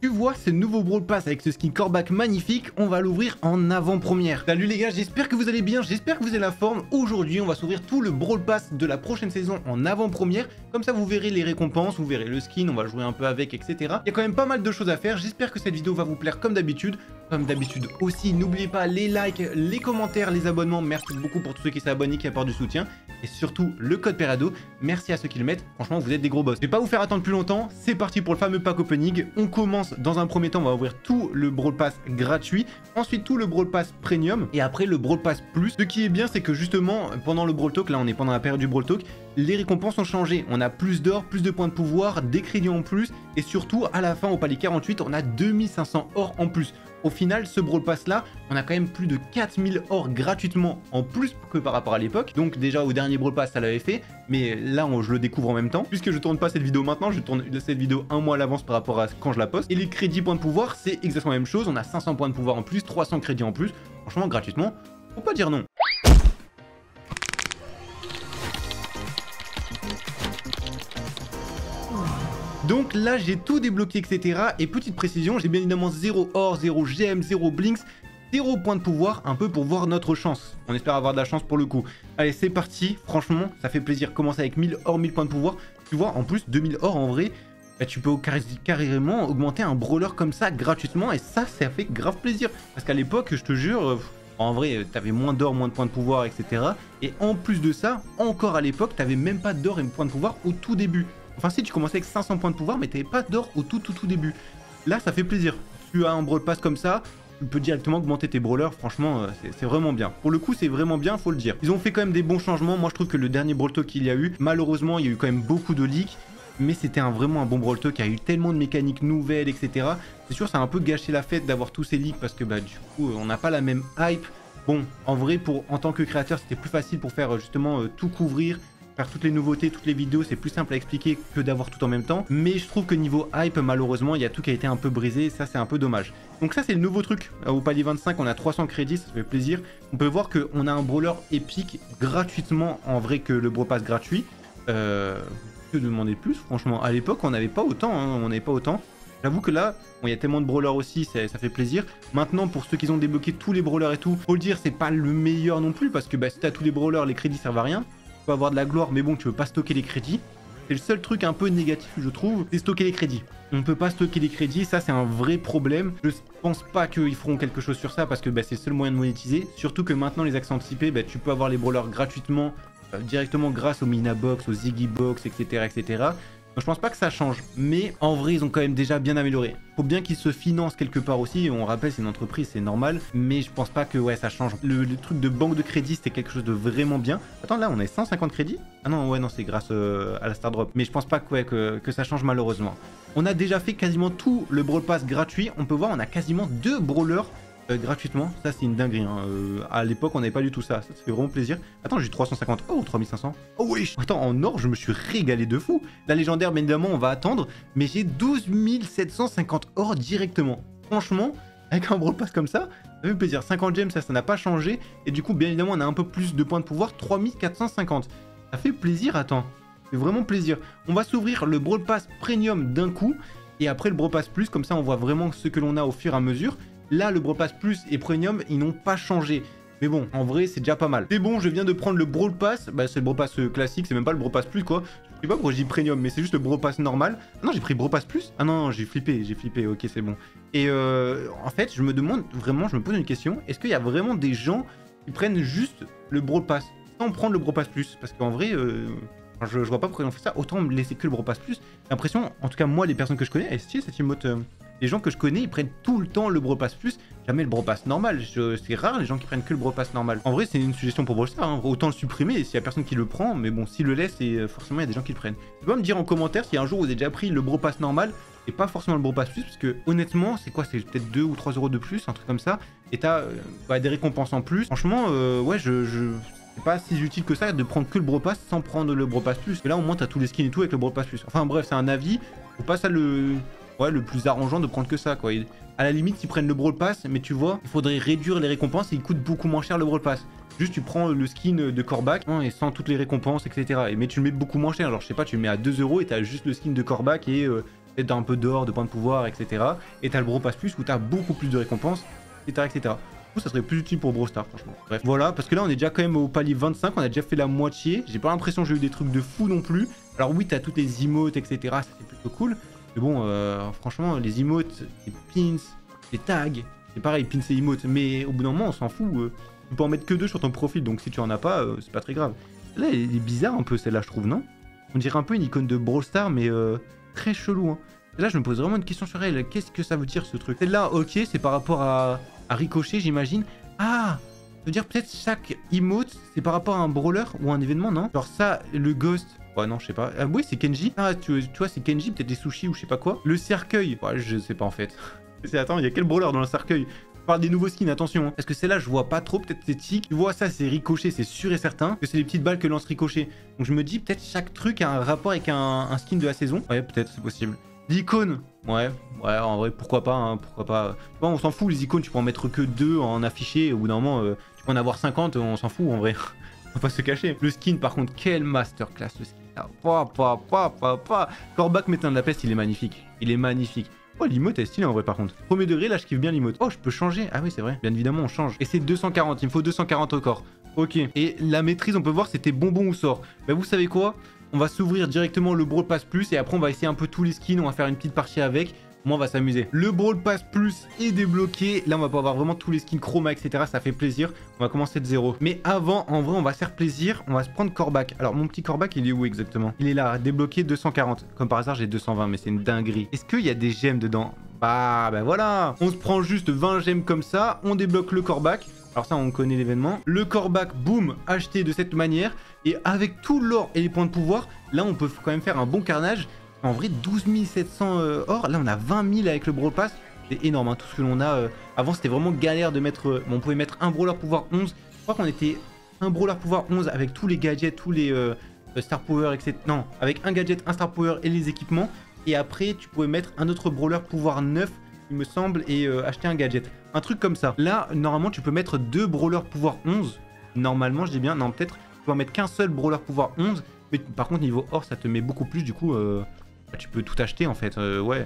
Tu vois ce nouveau Brawl Pass avec ce skin Corbac magnifique, on va l'ouvrir en avant-première. Salut les gars, j'espère que vous allez bien, j'espère que vous avez la forme. Aujourd'hui, on va s'ouvrir tout le Brawl Pass de la prochaine saison en avant-première. Comme ça, vous verrez les récompenses, vous verrez le skin, on va jouer un peu avec, etc. Il y a quand même pas mal de choses à faire. J'espère que cette vidéo va vous plaire comme d'habitude. Comme d'habitude aussi, n'oubliez pas les likes, les commentaires, les abonnements. Merci beaucoup pour tous ceux qui s'abonnent, qui apportent du soutien. Et surtout, le code Perado. Merci à ceux qui le mettent. Franchement, vous êtes des gros boss. Je vais pas vous faire attendre plus longtemps. C'est parti pour le fameux pack opening. On commence dans un premier temps. On va ouvrir tout le Brawl Pass gratuit. Ensuite, tout le Brawl Pass Premium. Et après, le Brawl Pass Plus. Ce qui est bien, c'est que justement, pendant le Brawl Talk, là, on est pendant la période du Brawl Talk, les récompenses ont changé. On a plus d'or, plus de points de pouvoir, des crédits en plus. Et surtout, à la fin, au palier 48, on a 2500 or en plus. Au final, ce Brawl Pass là, on a quand même plus de 4000 or gratuitement en plus que par rapport à l'époque. Donc déjà au dernier Brawl Pass ça l'avait fait, mais là je le découvre en même temps. Puisque je tourne pas cette vidéo maintenant, je tourne cette vidéo un mois à l'avance par rapport à quand je la poste. Et les crédits points de pouvoir, c'est exactement la même chose. On a 500 points de pouvoir en plus, 300 crédits en plus. Franchement gratuitement, faut pas dire non. Donc là j'ai tout débloqué etc. Et petite précision, j'ai bien évidemment 0 or, 0 gem, 0 blinks, 0 points de pouvoir, un peu pour voir notre chance. On espère avoir de la chance pour le coup. Allez c'est parti, franchement ça fait plaisir. Commencer avec 1000 or, 1000 points de pouvoir. Tu vois en plus 2000 or en vrai, bah, tu peux carrément augmenter un brawler comme ça gratuitement. Et ça fait grave plaisir. Parce qu'à l'époque je te jure... En vrai, t'avais moins d'or, moins de points de pouvoir, etc. Et en plus de ça, encore à l'époque, t'avais même pas d'or et de points de pouvoir au tout début. Enfin si, tu commençais avec 500 points de pouvoir, mais t'avais pas d'or au tout début. Là, ça fait plaisir. Tu as un Brawl Pass comme ça, tu peux directement augmenter tes brawlers. Franchement, c'est vraiment bien. Pour le coup, c'est vraiment bien, faut le dire. Ils ont fait quand même des bons changements. Moi, je trouve que le dernier Brawl Talk qu'il y a eu, malheureusement, il y a eu quand même beaucoup de leaks. Mais c'était vraiment un bon Brawl Talk, il y a eu tellement de mécaniques nouvelles, etc. C'est sûr, ça a un peu gâché la fête d'avoir tous ces leaks parce que bah, du coup, on n'a pas la même hype. Bon, en vrai, en tant que créateur, c'était plus facile pour faire justement tout couvrir, faire toutes les nouveautés, toutes les vidéos, c'est plus simple à expliquer que d'avoir tout en même temps. Mais je trouve que niveau hype, malheureusement, il y a tout qui a été un peu brisé, et ça c'est un peu dommage. Donc ça c'est le nouveau truc. Au palier 25, on a 300 crédits, ça fait plaisir. On peut voir qu'on a un brawler épique gratuitement, en vrai, que le Brawl Pass gratuit. Que demander de plus, franchement. À l'époque, on n'avait pas autant, hein, on n'avait pas autant. J'avoue que là, bon, il y a tellement de brawlers aussi, ça fait plaisir. Maintenant, pour ceux qui ont débloqué tous les brawlers et tout, faut le dire, c'est pas le meilleur non plus, parce que bah, si t'as tous les brawlers, les crédits servent à rien. Tu peux avoir de la gloire, mais bon, tu veux pas stocker les crédits. C'est le seul truc un peu négatif, je trouve, c'est stocker les crédits. On ne peut pas stocker les crédits, ça c'est un vrai problème. Je pense pas qu'ils feront quelque chose sur ça, parce que bah, c'est le seul moyen de monétiser. Surtout que maintenant, les accès anticipés, bah, tu peux avoir les brawlers gratuitement, directement grâce aux Mina Box, aux Ziggy Box, etc., etc. Donc je pense pas que ça change, mais en vrai ils ont quand même déjà bien amélioré. Faut bien qu'ils se financent quelque part aussi, on rappelle c'est une entreprise, c'est normal, mais je pense pas que ouais ça change. Le truc de banque de crédit c'était quelque chose de vraiment bien. Attends là on a 150 crédits. Ah non ouais non c'est grâce à la Star Drop, mais je pense pas que, ouais, que ça change malheureusement. On a déjà fait quasiment tout le Brawl Pass gratuit, on peut voir on a quasiment 2 brawlers gratuitement, ça c'est une dinguerie, hein. À l'époque on n'avait pas du tout ça fait vraiment plaisir. Attends j'ai 350, oh 3500, oh oui. Attends en or je me suis régalé de fou. La légendaire bien évidemment on va attendre, mais j'ai 12 750 or directement. Franchement, avec un Brawl Pass comme ça fait plaisir. 50 gems ça n'a pas changé, et du coup bien évidemment on a un peu plus de points de pouvoir, 3450. Ça fait plaisir, attends, ça fait vraiment plaisir. On va s'ouvrir le Brawl Pass Premium d'un coup, et après le Brawl Pass Plus, comme ça on voit vraiment ce que l'on a au fur et à mesure. Là, le Brawl Pass Plus et Premium, ils n'ont pas changé. Mais bon, en vrai, c'est déjà pas mal. C'est bon, je viens de prendre le Brawl Pass. Bah, c'est le Brawl Pass classique, c'est même pas le Brawl Pass Plus, quoi. Je sais pas pourquoi je dis Premium, mais c'est juste le Brawl Pass normal. Ah non, j'ai pris Brawl Pass Plus. Ah non, j'ai flippé, ok, c'est bon. Et en fait, je me demande, vraiment, je me pose une question. Est-ce qu'il y a vraiment des gens qui prennent juste le Brawl Pass sans prendre le Brawl Pass Plus? Parce qu'en vrai... je vois pas pourquoi ils ont fait ça, autant me laisser que le Brawl Pass Plus. J'ai l'impression, en tout cas moi, les personnes que je connais, c'est cette emote, les gens que je connais, ils prennent tout le temps le Brawl Pass Plus, jamais le Brawl Pass normal. C'est rare les gens qui prennent que le Brawl Pass normal. En vrai, c'est une suggestion pour Brawl Stars, hein. Autant le supprimer s'il y a personne qui le prend, mais bon, s'il le laisse, forcément il y a des gens qui le prennent. Tu peux me dire en commentaire si un jour vous avez déjà pris le Brawl Pass normal et pas forcément le Brawl Pass Plus, parce que honnêtement, c'est quoi, c'est peut-être 2 ou 3 euros de plus, un truc comme ça, et t'as des récompenses en plus. Franchement, ouais, c'est pas si utile que ça de prendre que le Brawl Pass sans prendre le Brawl Pass Plus. Et là, au moins, t'as tous les skins et tout avec le Brawl Pass Plus. Enfin bref, c'est un avis. Faut pas ça le plus arrangeant de prendre que ça, quoi. À la limite, ils prennent le Brawl Pass, mais tu vois, il faudrait réduire les récompenses et il coûte beaucoup moins cher le Brawl Pass. Juste, tu prends le skin de Corbac et sans toutes les récompenses, etc. Mais tu le mets beaucoup moins cher. Genre, je sais pas, tu le mets à 2 euros et t'as juste le skin de Corbac et peut-être un peu d'or, de points de pouvoir, etc. Et t'as le Brawl Pass Plus où t'as beaucoup plus de récompenses, etc. etc. Du coup, ça serait plus utile pour Brawl Stars, franchement. Bref, voilà, parce que là, on est déjà quand même au palier 25, on a déjà fait la moitié. J'ai pas l'impression que j'ai eu des trucs de fou non plus. Alors oui, t'as toutes les emotes, etc. Ça, c'est plutôt cool. Mais bon, franchement, les emotes, les pins, les tags, c'est pareil, pins et emotes. Mais au bout d'un moment, on s'en fout. Tu peux en mettre que 2 sur ton profil, donc si tu en as pas, c'est pas très grave. Là, elle est bizarre un peu, celle-là, je trouve, non? On dirait un peu une icône de Brawl Stars, mais très chelou, hein. Là, je me pose vraiment une question sur elle. Qu'est-ce que ça veut dire, ce truc? Celle-là, ok, c'est par rapport à Ricochet, j'imagine. Ah, ça veut dire peut-être chaque emote, c'est par rapport à un brawler ou un événement, non? Genre ça, le ghost... Ouais, non, je sais pas. Ah oui, c'est Kenji. Ah, tu vois, c'est Kenji, peut-être des sushis ou je sais pas quoi. Le cercueil. Ouais, je sais pas, en fait. Attends, il y a quel brawler dans le cercueil? Je parle des nouveaux skins, attention. Parce que celle-là, je vois pas trop. Peut-être c'est Tic. Tu vois, ça, c'est Ricochet, c'est sûr et certain. Que c'est les petites balles que lance Ricochet. Donc je me dis, peut-être chaque truc a un rapport avec un skin de la saison. Ouais, peut-être, c'est possible. L'icône. Ouais, en vrai, pourquoi pas, hein, pourquoi pas. Bon, on s'en fout, les icônes, tu peux en mettre que 2 en affiché. Au bout d'un moment, tu peux en avoir 50, on s'en fout, en vrai. On va pas se cacher. Le skin, par contre, quel masterclass, le skin. Corbac médecin de la peste, il est magnifique. Il est magnifique. Oh, l'emote est stylé en vrai par contre. Premier degré, là je kiffe bien l'emote. Oh, je peux changer. Ah oui, c'est vrai. Bien évidemment, on change. Et c'est 240. Il me faut 240 au corps. Ok. Et la maîtrise, on peut voir c'était bonbon ou sort. Bah, vous savez quoi? On va s'ouvrir directement le Brawl Pass Plus et après on va essayer un peu tous les skins. On va faire une petite partie avec. Moi, on va s'amuser. Le Brawl Pass Plus est débloqué. Là, on va pouvoir avoir vraiment tous les skins chroma, etc. Ça fait plaisir. On va commencer de 0. Mais avant, en vrai, on va se faire plaisir. On va se prendre Corbac. Alors, mon petit Corbac, il est où exactement? Il est là, débloqué 240. Comme par hasard, j'ai 220, mais c'est une dinguerie. Est-ce qu'il y a des gemmes dedans? Bah voilà. On se prend juste 20 gemmes comme ça. On débloque le Corbac. Alors ça, on connaît l'événement. Le Corbac, boum, acheté de cette manière. Et avec tout l'or et les points de pouvoir, là, on peut quand même faire un bon carnage. En vrai, 12 700 or. Là, on a 20 000 avec le Brawl Pass. C'est énorme, hein, tout ce que l'on a. Avant, c'était vraiment galère de mettre... Bon, on pouvait mettre un Brawler pouvoir 11. Je crois qu'on était un Brawler pouvoir 11 avec tous les gadgets, tous les Star Power, etc. Non, avec un gadget, un Star Power et les équipements. Et après, tu pouvais mettre un autre Brawler pouvoir 9, il me semble, et acheter un gadget. Un truc comme ça. Là, normalement, tu peux mettre 2 Brawlers pouvoir 11. Normalement, je dis bien. Non, peut-être, tu peux en mettre qu'un seul Brawler pouvoir 11. Mais par contre, niveau or, ça te met beaucoup plus. Du coup... tu peux tout acheter en fait, ouais.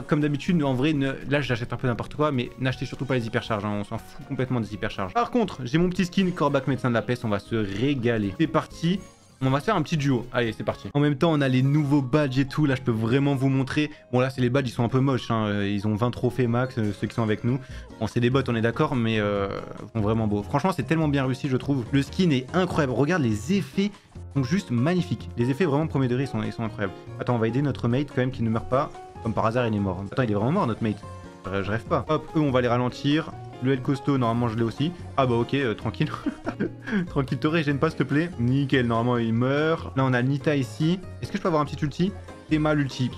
Comme d'habitude, en vrai, là j'achète un peu n'importe quoi, mais n'achetez surtout pas les hypercharges, hein, on s'en fout complètement des hypercharges. Par contre, j'ai mon petit skin Corbac médecin de la peste, on va se régaler. C'est parti, on va se faire un petit duo. Allez, c'est parti. En même temps, on a les nouveaux badges et tout, là je peux vraiment vous montrer. Bon là, c'est les badges, ils sont un peu moches, hein. Ils ont 20 trophées max, ceux qui sont avec nous. Bon, c'est des bots, on est d'accord, mais sont vraiment beaux. Franchement, c'est tellement bien réussi, je trouve. Le skin est incroyable, regarde les effets. Donc juste magnifique. Les effets vraiment premier degré, ils sont incroyables. Attends, on va aider notre mate quand même qui ne meurt pas. Comme par hasard, il est mort. Attends, il est vraiment mort notre mate. Je rêve pas. Hop, eux, on va les ralentir. Le L costaud, normalement, je l'ai aussi. Ah bah ok, tranquille. Tranquille, te régène pas, s'il te plaît. Nickel, normalement, il meurt. Là, on a Nita ici. Est-ce que je peux avoir un petit ulti? C'est mal l'ulti.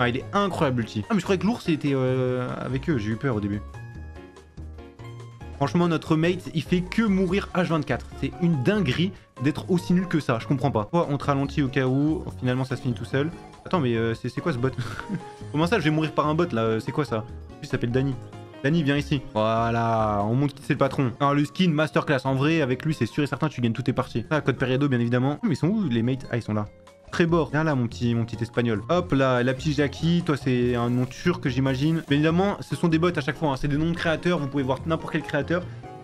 Ah, il est incroyable l'ulti. Ah, mais je croyais que l'ours, il était avec eux. J'ai eu peur au début. Franchement, notre mate, il fait que mourir H24. C'est une dinguerie d'être aussi nul que ça. Je comprends pas. On te ralentit au cas où. Finalement, ça se finit tout seul. Attends, mais c'est quoi ce bot? Comment ça, je vais mourir par un bot, là? C'est quoi ça? Il s'appelle Danny. Danny, viens ici. Voilà, on montre qui c'est le patron. Alors, le skin masterclass. En vrai, avec lui, c'est sûr et certain, tu gagnes toutes tes parties. Ah, code période, bien évidemment. Mais ils sont où, les mates? Ah, ils sont là. Trébor, viens là mon petit espagnol. Hop là, la petite Jackie, toi c'est un nom turc j'imagine. Bien évidemment, ce sont des bots à chaque fois, hein. C'est des noms de créateurs, vous pouvez voir n'importe quel créateur.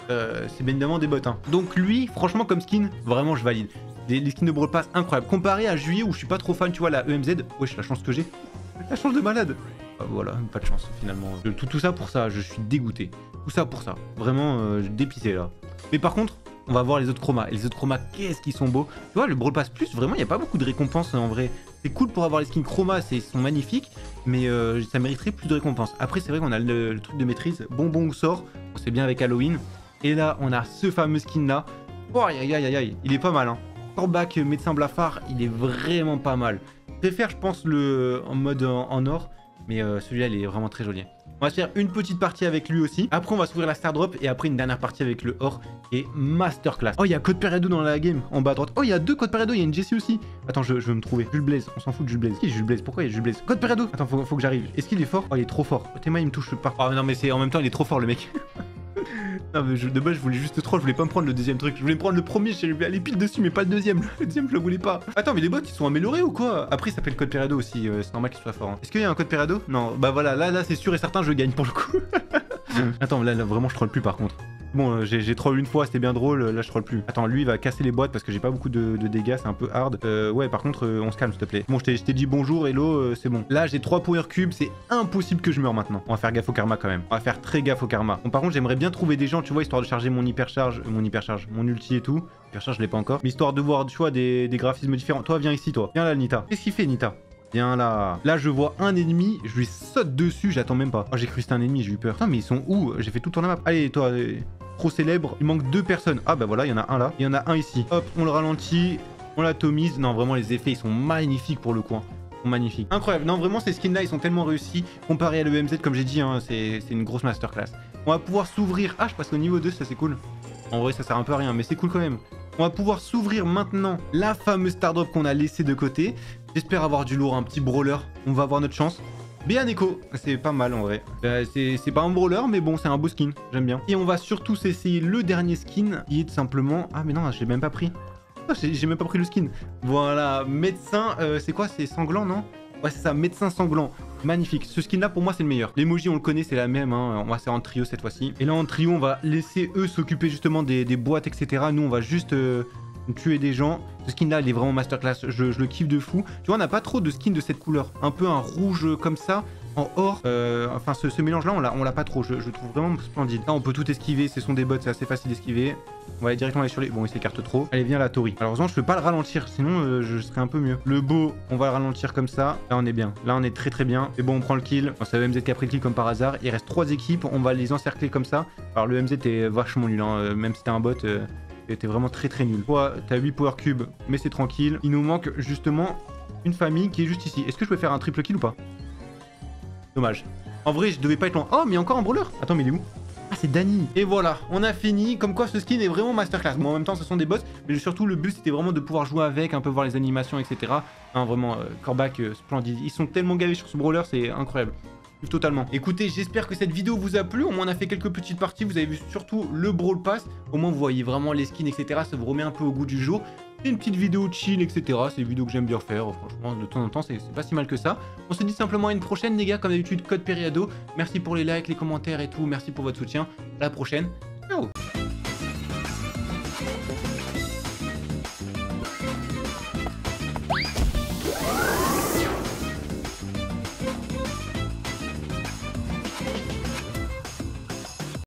C'est bien évidemment des bots. Hein. Donc lui, franchement comme skin, vraiment je valide. Les skins de Brawl Pass, incroyable. Comparé à Juillet où je suis pas trop fan, tu vois, la EMZ, wesh la chance que j'ai. La chance de malade. Voilà, pas de chance finalement. Tout ça pour ça, je suis dégoûté. Tout ça pour ça. Vraiment dépissé là. Mais par contre, on va voir les autres chromas. Et les autres chromas, qu'est-ce qu'ils sont beaux. Tu vois, le Brawl Pass Plus, vraiment, il n'y a pas beaucoup de récompenses en vrai. C'est cool pour avoir les skins chromas, ils sont magnifiques. Mais ça mériterait plus de récompenses. Après, c'est vrai qu'on a le truc de maîtrise. Bonbon ou sort. C'est bien avec Halloween. Et là, on a ce fameux skin là. Oh, aïe, aïe, aïe, aïe. Il est pas mal, hein. Corbac médecin blafard, il est vraiment pas mal. Je préfère, je pense, le en mode en or. Mais celui-là, il est vraiment très joli. On va se faire une petite partie avec lui aussi. Après, on va s'ouvrir la Star Drop. Et après, une dernière partie avec le or. Qui est masterclass. Oh, il y a Code Peredo dans la game. En bas à droite. Oh, il y a 2 Code Peredo. Il y a une Jessie aussi. Attends, je veux me trouver. Jules Blaze. On s'en fout de Jules Blaze. Qui est Jules Blaze? Pourquoi il y a Jules Blaze? Code Peredo. Attends, faut que j'arrive. Est-ce qu'il est fort? Oh, il est trop fort. Théma, il me touche pas. Oh, non, mais c'est en même temps, il est trop fort, le mec. Non mais de base je voulais juste troll, je voulais pas me prendre le deuxième truc. Je voulais me prendre le premier, je vais aller pile dessus mais pas le deuxième. Le deuxième je le voulais pas. Attends mais les bots ils sont améliorés ou quoi? Après il s'appelle code Perado aussi, c'est normal qu'il soit fort. Hein. Est-ce qu'il y a un code Perado? Non, bah voilà, là c'est sûr et certain je gagne pour le coup. Attends là vraiment je troll plus par contre. Bon, j'ai troll une fois, c'était bien drôle, là je troll plus. Attends, lui il va casser les boîtes parce que j'ai pas beaucoup de dégâts, c'est un peu hard. Ouais, par contre, on se calme s'il te plaît. Bon, je t'ai dit bonjour, hello, c'est bon. Là, j'ai 3 power cubes, c'est impossible que je meure maintenant. On va faire gaffe au karma quand même. On va faire très gaffe au karma. Bon, par contre, j'aimerais bien trouver des gens, tu vois, histoire de charger mon hypercharge, mon ulti et tout. Hypercharge, je l'ai pas encore. Mais histoire de voir, tu vois, des graphismes différents. Toi, viens ici, toi. Viens là, Nita. Qu'est-ce qu'il fait, Nita? Viens là. Là, je vois un ennemi, je lui saute dessus, j'attends même pas. Oh, j'ai cru que c'était un ennemi, j'ai eu peur. Putain, mais ils sont où? J'ai fait tout tour la map. Allez, toi, trop célèbre. Il manque 2 personnes. Ah, bah voilà, il y en a un là. Il y en a un ici. Hop, on le ralentit, on l'atomise. Non, vraiment, les effets, ils sont magnifiques pour le coup. Hein. Ils sont magnifiques. Incroyable. Non, vraiment, ces skins-là, ils sont tellement réussis. Comparé à l'EMZ, comme j'ai dit, hein, c'est une grosse masterclass. On va pouvoir s'ouvrir. Ah, je passe au niveau 2, ça c'est cool. En vrai, ça sert un peu à rien, mais c'est cool quand même. On va pouvoir s'ouvrir maintenant la fameuse star drop qu'on a laissée de côté. J'espère avoir du lourd, un petit brawler. On va avoir notre chance. Bien Echo, c'est pas mal en vrai. C'est pas un brawler, mais bon, c'est un beau skin. J'aime bien. Et on va surtout essayer le dernier skin, qui est tout simplement... Ah mais non, je l'ai même pas pris. J'ai même pas pris le skin. Voilà, médecin, c'est quoi? C'est sanglant, non? Ouais, c'est ça, médecin sanglant. Magnifique. Ce skin là pour moi c'est le meilleur. L'emoji on le connaît, c'est la même. Hein. On va faire en trio cette fois-ci. Et là en trio on va laisser eux s'occuper justement des boîtes, etc. Nous on va juste tuer des gens. Ce skin là il est vraiment masterclass. Je le kiffe de fou. Tu vois on n'a pas trop de skins de cette couleur. Un peu un rouge comme ça. En or, enfin ce mélange là on l'a pas trop, je trouve vraiment splendide. Là on peut tout esquiver, ce sont des bots, c'est assez facile d'esquiver. On va aller directement aller sur les... Bon il s'écarte trop. Allez viens la Tori. Alors heureusement je peux pas le ralentir, sinon je serais un peu mieux. Le beau, on va le ralentir comme ça. Là on est bien, là on est très bien. Et bon on prend le kill, bon, c'est le MZ qui a pris le kill comme par hasard. Il reste 3 équipes, on va les encercler comme ça. Alors le MZ est vachement nul, hein. Même si t'es un bot... T'es vraiment très nul. Toi, t'as 8 power cubes, mais c'est tranquille. Il nous manque justement une famille qui est juste ici. Est-ce que je peux faire un triple kill ou pas? Dommage. En vrai, je devais pas être loin. Oh, mais il y a encore un brawler. Attends, mais il est où? Ah, c'est Danny. Et voilà, on a fini. Comme quoi, ce skin est vraiment masterclass. Bon, en même temps, ce sont des bots. Mais surtout, le but, c'était vraiment de pouvoir jouer avec, un peu voir les animations, etc. Hein, vraiment, Corbac, splendide. Ils sont tellement gavés sur ce brawler, c'est incroyable. Totalement. Écoutez, j'espère que cette vidéo vous a plu. Au moins, on a fait quelques petites parties. Vous avez vu surtout le Brawl Pass. Au moins, vous voyez vraiment les skins, etc. Ça vous remet un peu au goût du jour. C'est une petite vidéo chill, etc. C'est une vidéo que j'aime bien faire. Franchement, de temps en temps, c'est pas si mal que ça. On se dit simplement à une prochaine, les gars. Comme d'habitude, code Periado. Merci pour les likes, les commentaires et tout. Merci pour votre soutien. À la prochaine. Ciao.